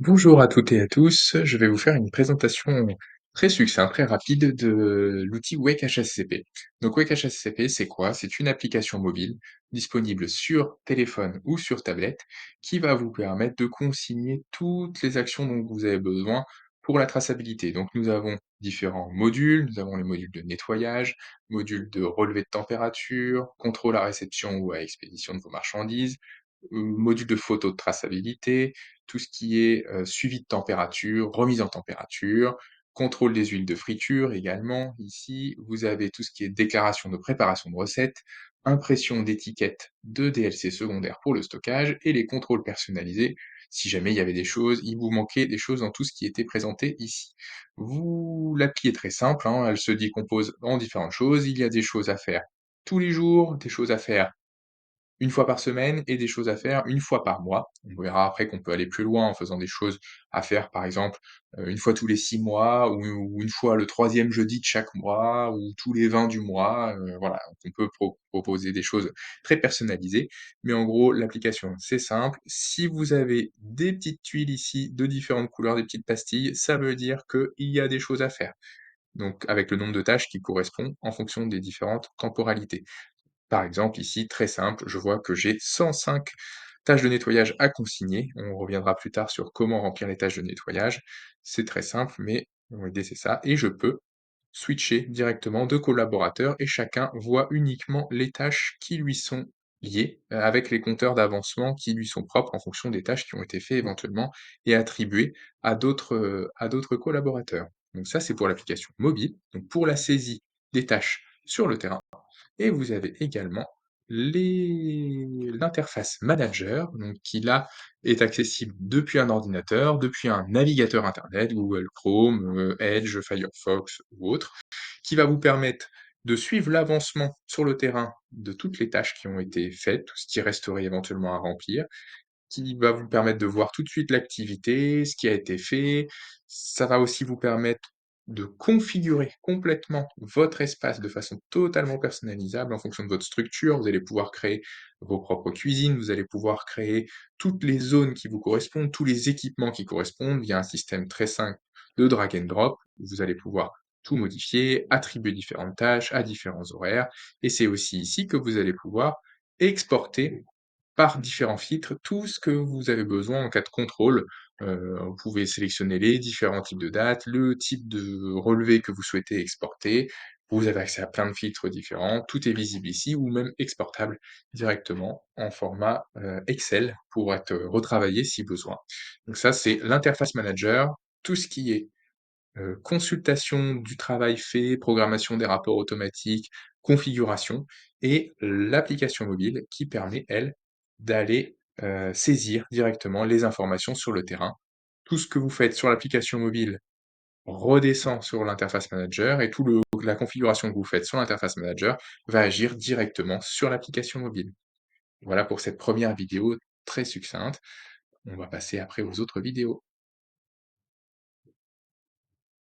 Bonjour à toutes et à tous, je vais vous faire une présentation très succincte, très rapide de l'outil Wake HSCP. Donc Wake HSCP, c'est quoi? C'est une application mobile disponible sur téléphone ou sur tablette qui va vous permettre de consigner toutes les actions dont vous avez besoin pour la traçabilité. Donc nous avons différents modules, nous avons les modules de nettoyage, modules de relevé de température, contrôle à réception ou à expédition de vos marchandises, module de photo de traçabilité, tout ce qui est, suivi de température, remise en température, contrôle des huiles de friture également. Ici, vous avez tout ce qui est déclaration de préparation de recettes, impression d'étiquettes de DLC secondaires pour le stockage et les contrôles personnalisés. Si jamais il y avait des choses, il vous manquait des choses dans tout ce qui était présenté ici. L'appli est très simple, hein, elle se décompose en différentes choses. Il y a des choses à faire tous les jours, des choses à faire une fois par semaine et des choses à faire une fois par mois. On verra après qu'on peut aller plus loin en faisant des choses à faire, par exemple, 1 fois tous les 6 mois ou 1 fois le troisième jeudi de chaque mois ou tous les 20 du mois, voilà. Donc on peut proposer des choses très personnalisées, mais en gros, l'application, c'est simple. Si vous avez des petites tuiles ici de différentes couleurs, des petites pastilles, ça veut dire qu'il y a des choses à faire. Donc avec le nombre de tâches qui correspond en fonction des différentes temporalités. Par exemple, ici, très simple, je vois que j'ai 105 tâches de nettoyage à consigner. On reviendra plus tard sur comment remplir les tâches de nettoyage. C'est très simple, mais l'idée c'est ça. Et je peux switcher directement de collaborateurs et chacun voit uniquement les tâches qui lui sont liées, avec les compteurs d'avancement qui lui sont propres en fonction des tâches qui ont été faites éventuellement et attribuées à d'autres collaborateurs. Donc ça, c'est pour l'application mobile. Donc pour la saisie des tâches sur le terrain. Et vous avez également l'interface manager, donc qui là est accessible depuis un ordinateur, depuis un navigateur internet, Google Chrome, Edge, Firefox ou autre, qui va vous permettre de suivre l'avancement sur le terrain de toutes les tâches qui ont été faites, tout ce qui resterait éventuellement à remplir, qui va vous permettre de voir tout de suite l'activité, ce qui a été fait. Ça va aussi vous permettre de configurer complètement votre espace de façon totalement personnalisable en fonction de votre structure. Vous allez pouvoir créer vos propres cuisines, vous allez pouvoir créer toutes les zones qui vous correspondent, tous les équipements qui correspondent via un système très simple de drag and drop. Vous allez pouvoir tout modifier, attribuer différentes tâches à différents horaires. Et c'est aussi ici que vous allez pouvoir exporter par différents filtres tout ce que vous avez besoin en cas de contrôle. Vous pouvez sélectionner les différents types de dates, le type de relevé que vous souhaitez exporter. Vous avez accès à plein de filtres différents, tout est visible ici ou même exportable directement en format, Excel pour être retravaillé si besoin. Donc ça, c'est l'interface manager, tout ce qui est consultation du travail fait, programmation des rapports automatiques, configuration et l'application mobile qui permet, elle, d'aller, saisir directement les informations sur le terrain. Tout ce que vous faites sur l'application mobile redescend sur l'interface manager et la configuration que vous faites sur l'interface manager va agir directement sur l'application mobile. Voilà pour cette première vidéo très succincte. On va passer après aux autres vidéos.